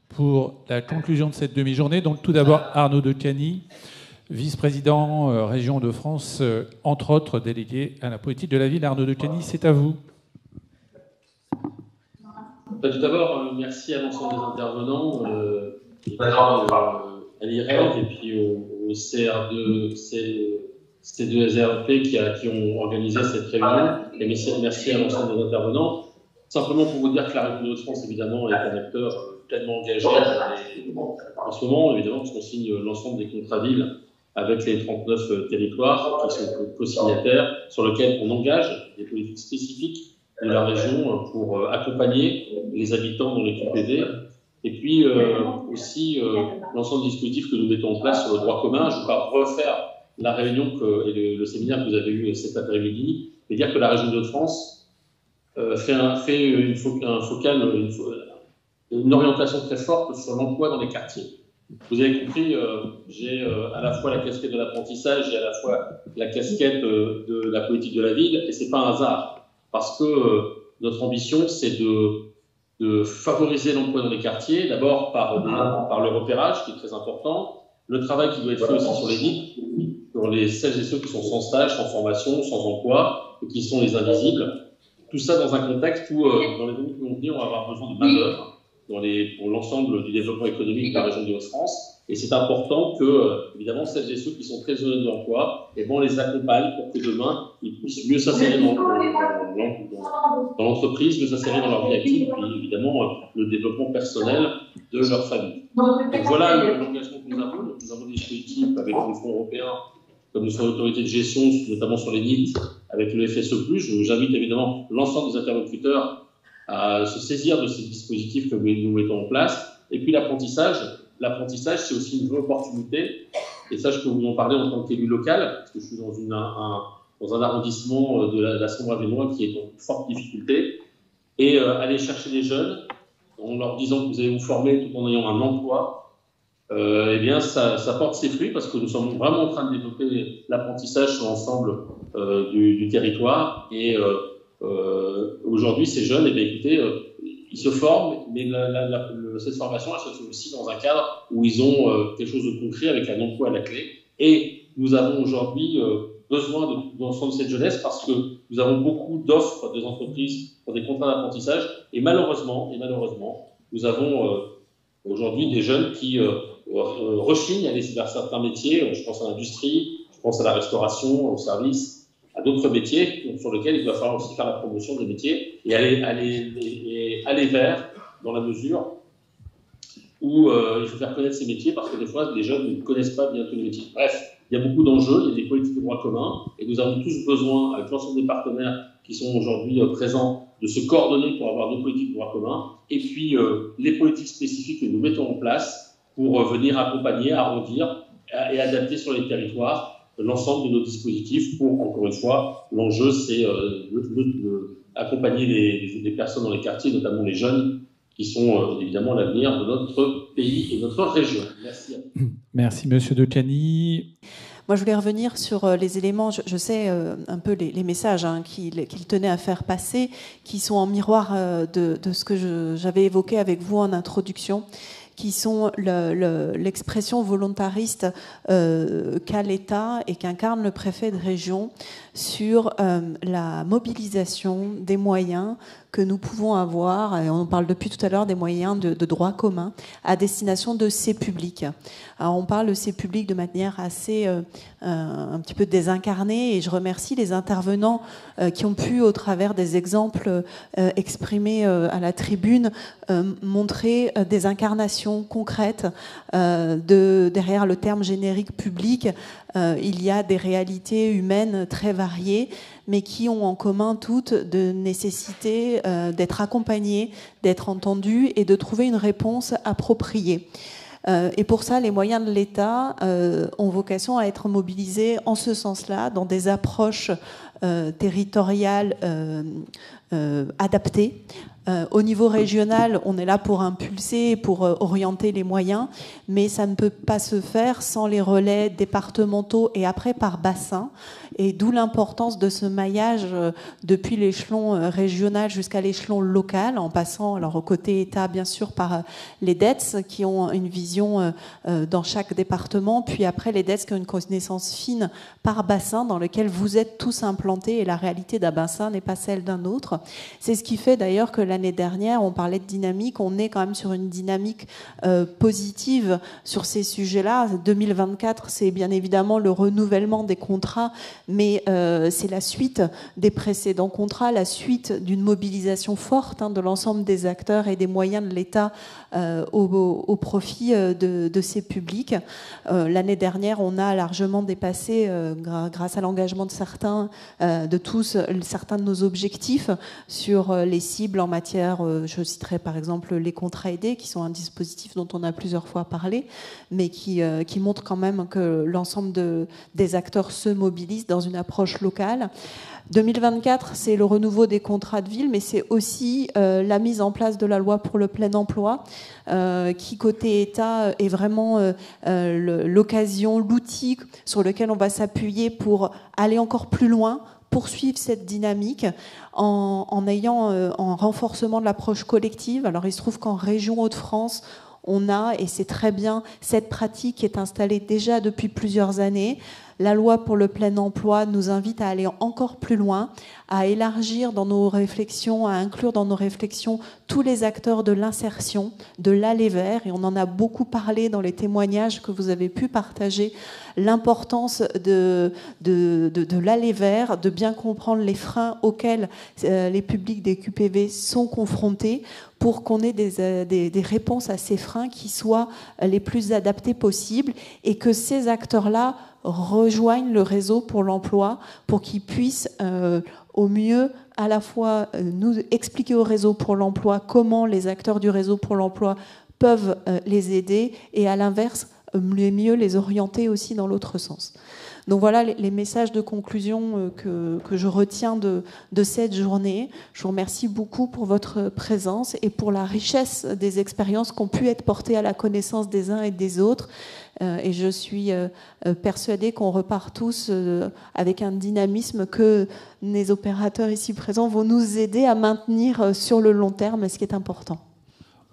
pour la conclusion de cette demi-journée. Donc tout d'abord Arnaud Decany, vice-président région de France, entre autres délégué à la politique de la ville. Arnaud Decany, c'est à vous. Tout d'abord, merci à l'ensemble des intervenants, à l'IREV et puis au CR2, C2SRP qui ont organisé cette réunion. Et merci à l'ensemble des intervenants. Simplement pour vous dire que la Région de France, évidemment, est un acteur pleinement engagé en ce moment, évidemment, puisqu'on signe l'ensemble des contrats villes avec les 39 territoires qui sont co-signataires, sur lesquels on engage des politiques spécifiques de la région pour accompagner les habitants dans les QPV. Et puis aussi l'ensemble des dispositifs que nous mettons en place sur le droit commun. Je ne vais pas refaire la réunion et le séminaire que vous avez eu cet après-midi, mais dire que la région de France fait une orientation très forte sur l'emploi dans les quartiers. Vous avez compris, j'ai à la fois la casquette de l'apprentissage et à la fois la casquette de la politique de la ville, et c'est pas un hasard, parce que notre ambition, c'est de favoriser l'emploi dans les quartiers, d'abord par le repérage, qui est très important, le travail qui doit être fait aussi sur les NIP, sur celles et ceux qui sont sans stage, sans formation, sans emploi, et qui sont les invisibles. Tout ça dans un contexte où, dans les années qui vont venir, on va avoir besoin de main-d'œuvre pour l'ensemble du développement économique de la région de Hauts-de-France. Et c'est important que, évidemment, celles et ceux qui sont très éloignés de l'emploi, on les accompagne pour que demain, ils puissent mieux s'insérer dans l'entreprise, mieux s'insérer dans leur vie active, et puis évidemment, le développement personnel de leur famille. Donc voilà l'engagement que nous avons. Donc, nous avons des dispositifs avec les fonds européens, comme sur l'autorité de gestion, notamment sur les NIT, avec le FSE+. J'invite évidemment l'ensemble des interlocuteurs à se saisir de ces dispositifs que nous mettons en place. Et puis l'apprentissage, c'est aussi une vraie opportunité. Et ça, je peux vous en parler en tant qu'élu local, parce que je suis dans un arrondissement de la Sambre-Avesnois qui est en forte difficulté. Et aller chercher des jeunes, en leur disant que vous allez vous former tout en ayant un emploi, ça porte ses fruits, parce que nous sommes vraiment en train de développer l'apprentissage sur l'ensemble du territoire. Et aujourd'hui, ces jeunes, écoutez, ils se forment, mais cette formation, elle se fait aussi dans un cadre où ils ont quelque chose de concret avec un emploi à la clé. Et nous avons aujourd'hui besoin de l'ensemble de cette jeunesse, parce que nous avons beaucoup d'offres des entreprises pour des contrats d'apprentissage. Et malheureusement, nous avons aujourd'hui des jeunes qui rechignent à aller vers certains métiers. Je pense à l'industrie, je pense à la restauration, au service, à d'autres métiers sur lesquels il va falloir aussi faire la promotion des métiers et aller vers, dans la mesure où il faut faire connaître ces métiers, parce que des fois, les jeunes ne connaissent pas bien tous les métiers. Bref, il y a beaucoup d'enjeux, il y a des politiques de droit commun, et nous avons tous besoin, avec l'ensemble des partenaires qui sont aujourd'hui présents, de se coordonner pour avoir des politiques de droit commun, et puis les politiques spécifiques que nous mettons en place pour venir accompagner, arrondir et adapter sur les territoires l'ensemble de nos dispositifs pour, encore une fois, l'enjeu, c'est accompagner les personnes dans les quartiers, notamment les jeunes, qui sont évidemment l'avenir de notre pays et de notre région. Merci. Merci, Monsieur Decany. Moi, je voulais revenir sur les éléments, je sais un peu les messages qu'il tenait à faire passer, qui sont en miroir de ce que j'avais évoqué avec vous en introduction, qui sont l'expression volontariste qu'a l'État et qu'incarne le préfet de région sur la mobilisation des moyens que nous pouvons avoir, et on parle depuis tout à l'heure des moyens de droit commun, à destination de ces publics. Alors on parle de ces publics de manière assez un petit peu désincarnée, et je remercie les intervenants qui ont pu, au travers des exemples exprimés à la tribune, montrer des incarnations concrètes derrière le terme générique public. Il y a des réalités humaines très variées, mais qui ont en commun toutes de nécessiter d'être accompagnées, d'être entendues et de trouver une réponse appropriée. Et pour ça, les moyens de l'État ont vocation à être mobilisés en ce sens-là, dans des approches territoriale adaptée. Au niveau régional, on est là pour impulser, pour orienter les moyens, mais ça ne peut pas se faire sans les relais départementaux et après par bassin. Et d'où l'importance de ce maillage depuis l'échelon régional jusqu'à l'échelon local, en passant alors au côté État bien sûr par les DETS qui ont une vision dans chaque département, puis après les DETS qui ont une connaissance fine par bassin dans lequel vous êtes tous implantés et la réalité d'un bassin n'est pas celle d'un autre. C'est ce qui fait d'ailleurs que l'année dernière, on parlait de dynamique, on est quand même sur une dynamique positive sur ces sujets-là. 2024, c'est bien évidemment le renouvellement des contrats, mais c'est la suite des précédents contrats, la suite d'une mobilisation forte de l'ensemble des acteurs et des moyens de l'État au profit de ces publics. L'année dernière, on a largement dépassé, grâce à l'engagement de certains, de tous, certains de nos objectifs sur les cibles en matière, je citerai par exemple les contrats aidés, qui sont un dispositif dont on a plusieurs fois parlé, mais qui montre quand même que l'ensemble des acteurs se mobilisent dans une approche locale. 2024, c'est le renouveau des contrats de ville, mais c'est aussi la mise en place de la loi pour le plein emploi, qui, côté État, est vraiment l'occasion, l'outil sur lequel on va s'appuyer pour aller encore plus loin, poursuivre cette dynamique en renforcement de l'approche collective. Alors, il se trouve qu'en région Hauts-de-France, on a, et c'est très bien, cette pratique qui est installée déjà depuis plusieurs années. La loi pour le plein emploi nous invite à aller encore plus loin, à élargir dans nos réflexions, à inclure dans nos réflexions tous les acteurs de l'insertion, de l'aller vers, et on en a beaucoup parlé dans les témoignages que vous avez pu partager, l'importance de l'aller vers, de bien comprendre les freins auxquels les publics des QPV sont confrontés pour qu'on ait des réponses à ces freins qui soient les plus adaptées possibles et que ces acteurs-là rejoignent le réseau pour l'emploi pour qu'ils puissent au mieux à la fois nous expliquer au réseau pour l'emploi comment les acteurs du réseau pour l'emploi peuvent les aider et à l'inverse mieux les orienter aussi dans l'autre sens. Donc voilà les messages de conclusion que je retiens de cette journée. Je vous remercie beaucoup pour votre présence et pour la richesse des expériences qui ont pu être portées à la connaissance des uns et des autres. Et je suis persuadée qu'on repart tous avec un dynamisme que les opérateurs ici présents vont nous aider à maintenir sur le long terme, ce qui est important.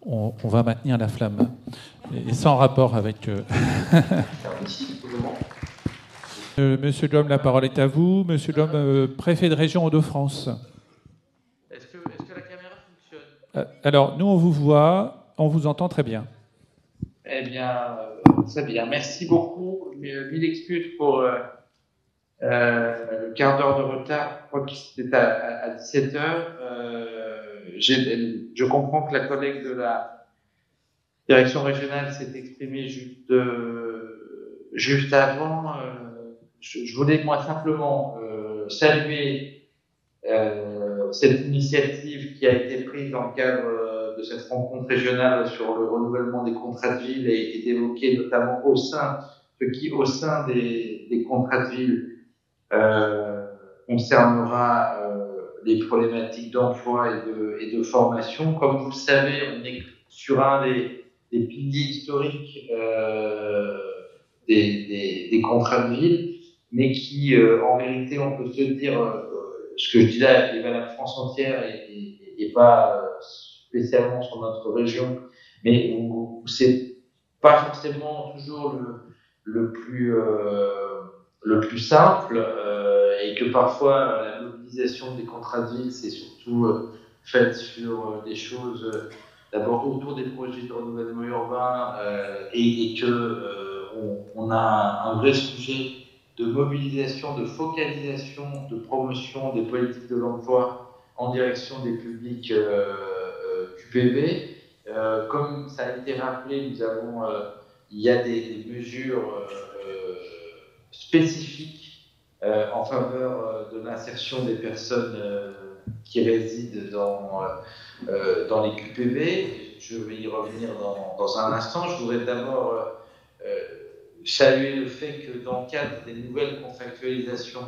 On va maintenir la flamme. Et sans rapport avec... Monsieur Dom, la parole est à vous. Monsieur Dom, préfet de région Hauts-de-France. Est-ce que la caméra fonctionne ? Alors, nous, on vous voit, on vous entend très bien. Eh bien, très bien. Merci beaucoup. Mille excuses pour le quart d'heure de retard. Je crois que c'était à 17h. Je comprends que la collègue de la direction régionale s'est exprimée juste avant. Je voulais, moi, simplement saluer cette initiative qui a été prise dans le cadre de cette rencontre régionale sur le renouvellement des contrats de ville et d'évoquer notamment au sein des contrats de ville concernera les problématiques d'emploi et de formation. Comme vous le savez, on est sur un des piliers historiques des contrats de ville, mais qui, en vérité, on peut se dire, ce que je dis là est valable France entière et pas spécialement sur notre région, mais où c'est pas forcément toujours le plus simple, et que parfois la mobilisation des contrats de ville, c'est surtout faite sur des choses d'abord autour des projets de renouvellement urbain, et que on a un vrai sujet de mobilisation, de focalisation, de promotion des politiques de l'emploi en direction des publics QPV. Comme ça a été rappelé, il y a des mesures spécifiques en faveur de l'insertion des personnes qui résident dans les QPV. Je vais y revenir dans un instant. Je voudrais d'abord saluer le fait que dans le cadre des nouvelles contractualisations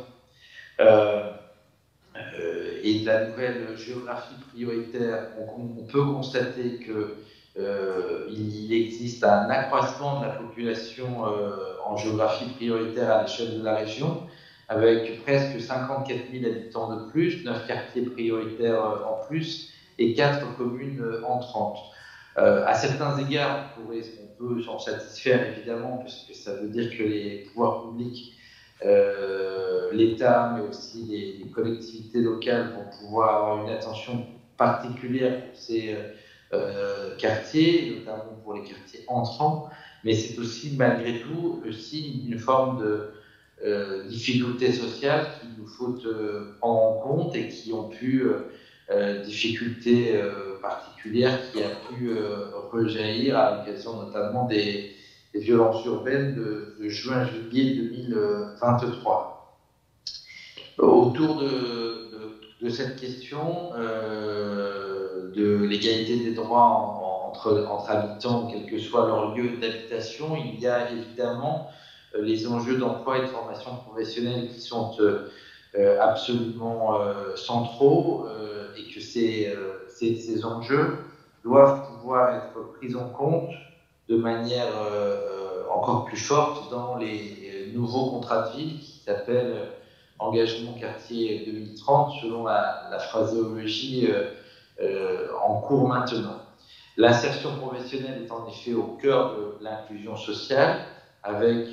et de la nouvelle géographie prioritaire, on peut constater qu'il existe un accroissement de la population en géographie prioritaire à l'échelle de la région, avec presque 54 000 habitants de plus, 9 quartiers prioritaires en plus et 4 communes entrantes. À certains égards, on peut s'en satisfaire évidemment, puisque ça veut dire que les pouvoirs publics, l'État, mais aussi les collectivités locales vont pouvoir avoir une attention particulière pour ces quartiers, notamment pour les quartiers entrants, mais c'est aussi malgré tout aussi une forme de difficultés sociales qu'il nous faut prendre en compte et qui ont pu difficultés particulières qui a pu rejaillir à l'occasion notamment des violences urbaines de juin-juillet 2023. Autour de cette question de l'égalité des droits entre habitants, quel que soit leur lieu d'habitation, il y a évidemment les enjeux d'emploi et de formation professionnelle qui sont absolument centraux et que ces enjeux doivent pouvoir être pris en compte de manière encore plus forte dans les nouveaux contrats de ville qui s'appellent Engagement quartier 2030 selon la phraséologie en cours maintenant. L'insertion professionnelle est en effet au cœur de l'inclusion sociale avec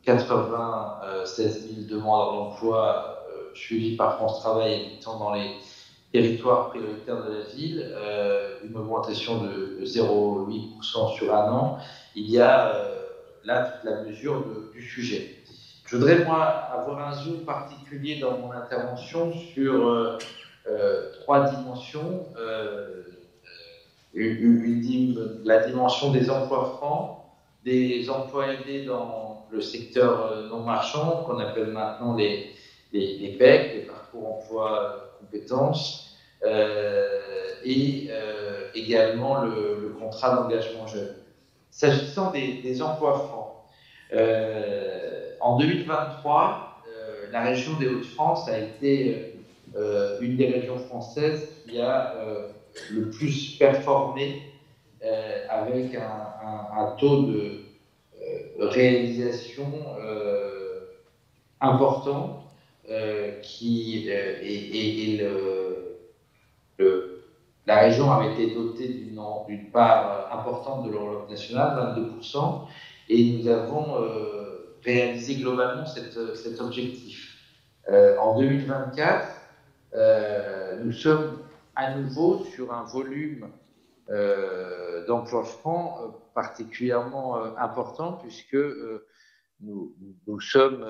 96 000 demandeurs d'emploi suivis par France Travail habitant dans les territoires prioritaires de la ville, une augmentation de 0,8% sur un an. Il y a là toute la mesure du sujet. Je voudrais, moi, avoir un zoom particulier dans mon intervention sur 3 dimensions. La dimension des emplois francs, des emplois aidés dans le secteur non marchand, qu'on appelle maintenant les PEC, les parcours emploi compétences, et également le contrat d'engagement jeune. S'agissant des emplois francs, en 2023, la région des Hauts-de-France a été une des régions françaises qui a le plus performé avec un taux de réalisation important la région avait été dotée d'une part importante de l'enveloppe nationale, 22%, et nous avons réalisé globalement cet objectif. En 2024, nous sommes à nouveau sur un volume d'emplois francs particulièrement important puisque nous sommes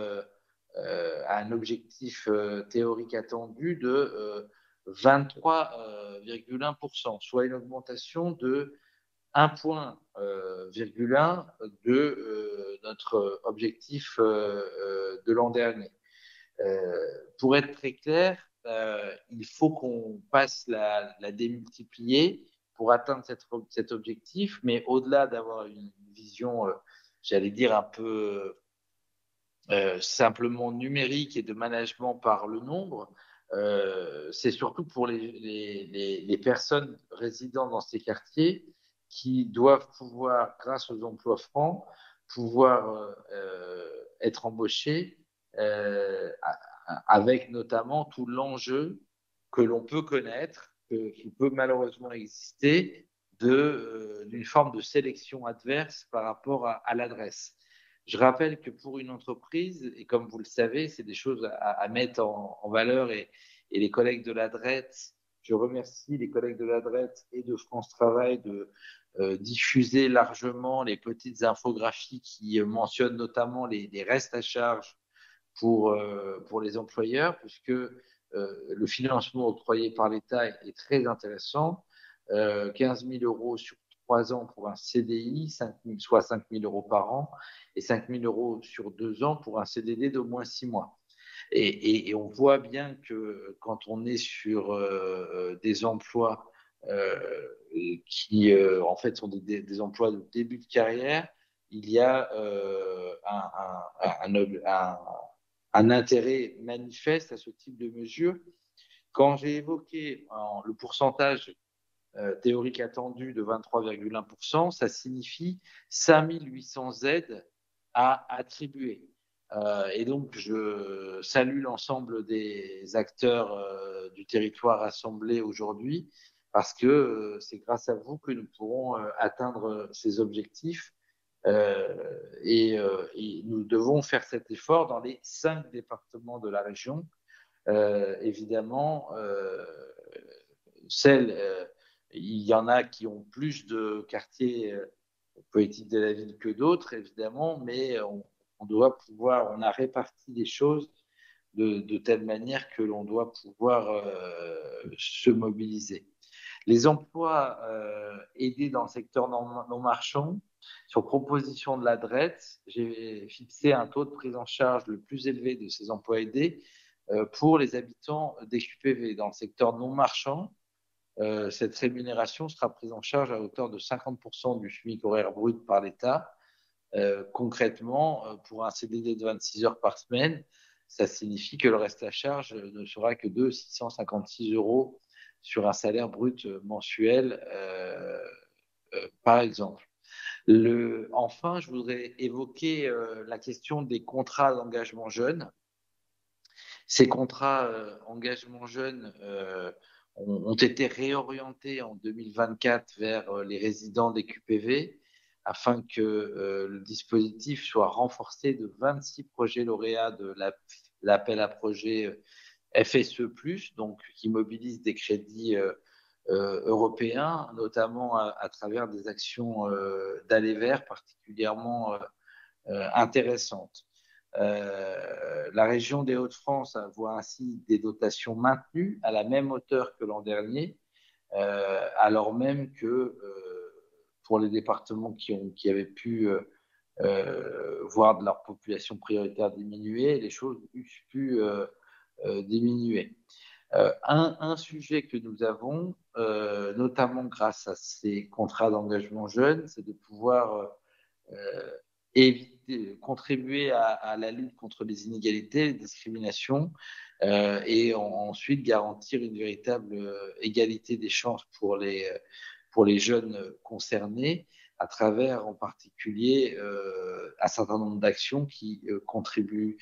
à un objectif théorique attendu de 23,1%, soit une augmentation de 1,1 point de notre objectif de l'an dernier. Pour être très clair, il faut qu'on passe la démultiplier pour atteindre cet objectif, mais au-delà d'avoir une vision, j'allais dire, un peu simplement numérique et de management par le nombre, c'est surtout pour les personnes résidant dans ces quartiers qui doivent pouvoir, grâce aux emplois francs, pouvoir être embauchés avec notamment tout l'enjeu que l'on peut connaître, qui peut malheureusement exister, d'une forme de sélection adverse par rapport à l'adresse. Je rappelle que pour une entreprise, et comme vous le savez, c'est des choses à mettre en valeur et les collègues de la DRET, je remercie les collègues de la DRET et de France Travail de diffuser largement les petites infographies qui mentionnent notamment les restes à charge pour les employeurs, puisque le financement octroyé par l'État est très intéressant. 15 000 euros sur 3 ans pour un CDI, soit 5 000 euros par an, et 5 000 euros sur 2 ans pour un CDD d'au moins 6 mois. Et on voit bien que quand on est sur des emplois qui, en fait, sont des emplois de début de carrière, il y a un intérêt manifeste à ce type de mesure. Quand j'ai évoqué le pourcentage théorique attendu de 23,1%, ça signifie 5800 aides à attribuer. Et donc, je salue l'ensemble des acteurs du territoire assemblés aujourd'hui parce que c'est grâce à vous que nous pourrons atteindre ces objectifs. Et nous devons faire cet effort dans les 5 départements de la région. Évidemment, il y en a qui ont plus de quartiers politiques de la ville que d'autres, évidemment, mais on a réparti les choses de telle manière que l'on doit pouvoir se mobiliser. Les emplois aidés dans le secteur non marchand, sur proposition de la DRET, j'ai fixé un taux de prise en charge le plus élevé de ces emplois aidés pour les habitants des QPV. Dans le secteur non marchand, cette rémunération sera prise en charge à hauteur de 50% du SMIC horaire brut par l'État. Concrètement, pour un CDD de 26 heures par semaine, ça signifie que le reste à charge ne sera que de 656 € sur un salaire brut mensuel, par exemple. Enfin, je voudrais évoquer la question des contrats d'engagement jeunes. Ces contrats engagement jeunes ont été réorientés en 2024 vers les résidents des QPV afin que le dispositif soit renforcé de 26 projets lauréats de l'appel à projet FSE+, donc qui mobilise des crédits européens, notamment à travers des actions d'aller vers particulièrement intéressantes. La région des Hauts-de-France voit ainsi des dotations maintenues à la même hauteur que l'an dernier, alors même que pour les départements qui avaient pu voir de leur population prioritaire diminuer, les choses eussent pu diminuer. Un sujet que nous avons, notamment grâce à ces contrats d'engagement jeunes, c'est de pouvoir contribuer à la lutte contre les inégalités, les discriminations, et ensuite garantir une véritable égalité des chances pour les jeunes concernés, à travers en particulier un certain nombre d'actions qui contribuent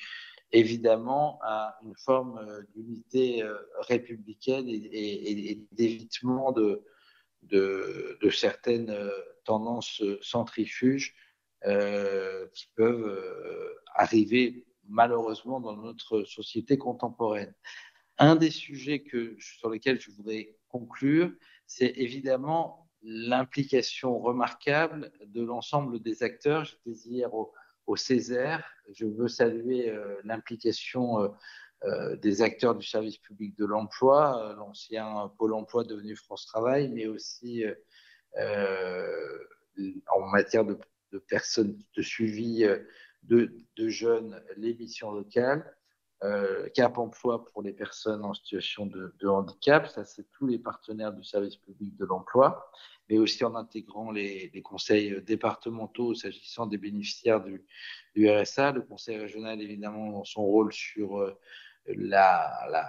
évidemment à une forme d'unité républicaine et d'évitement de certaines tendances centrifuges qui peuvent arriver malheureusement dans notre société contemporaine. Un des sujets sur lesquels je voudrais conclure, c'est évidemment l'implication remarquable de l'ensemble des acteurs. J'étais hier au Césaire. Je veux saluer l'implication des acteurs du service public de l'emploi, l'ancien Pôle emploi devenu France Travail, mais aussi en matière de personnes, de suivi de jeunes, les missions locales. Cap emploi pour les personnes en situation de handicap, ça c'est tous les partenaires du service public de l'emploi, mais aussi en intégrant les conseils départementaux s'agissant des bénéficiaires du RSA, le conseil régional évidemment dans son rôle sur la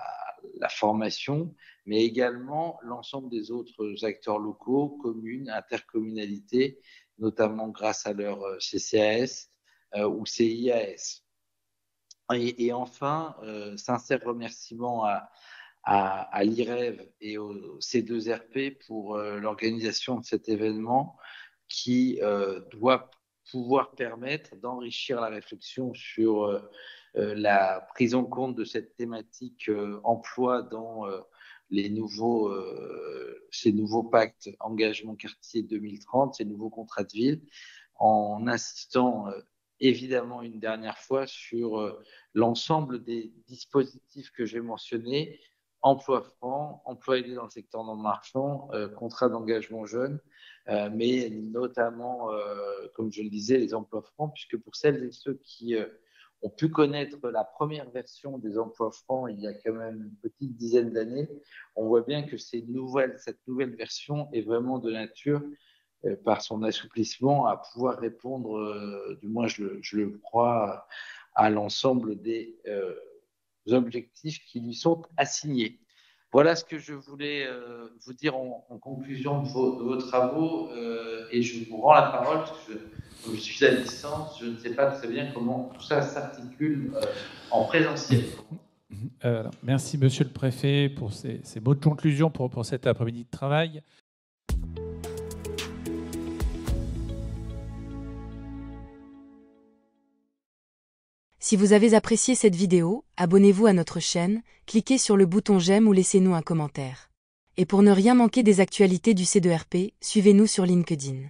formation, mais également l'ensemble des autres acteurs locaux, communes, intercommunalités, notamment grâce à leur CCAS ou CIAS. Et enfin, sincère remerciement à l'IREV et au C2RP pour l'organisation de cet événement qui doit pouvoir permettre d'enrichir la réflexion sur la prise en compte de cette thématique emploi dans ces nouveaux pactes engagement quartier 2030, ces nouveaux contrats de ville, en insistant évidemment une dernière fois sur l'ensemble des dispositifs que j'ai mentionnés, emploi franc, emploi aidé dans le secteur non marchand, contrat d'engagement jeune, mais notamment, comme je le disais, les emplois francs, puisque pour celles et ceux qui ont pu connaître la première version des emplois francs il y a quand même une petite dizaine d'années, on voit bien que cette nouvelle version est vraiment de nature, par son assouplissement, à pouvoir répondre, du moins je le crois, à l'ensemble des objectifs qui lui sont assignés. Voilà ce que je voulais vous dire en conclusion de vos travaux, et je vous rends la parole parce que comme je suis à distance, je ne sais pas très bien comment tout ça s'articule en présentiel. Merci Monsieur le Préfet pour ces mots de conclusion pour cet après-midi de travail. Si vous avez apprécié cette vidéo, abonnez-vous à notre chaîne, cliquez sur le bouton j'aime ou laissez-nous un commentaire. Et pour ne rien manquer des actualités du C2RP, suivez-nous sur LinkedIn.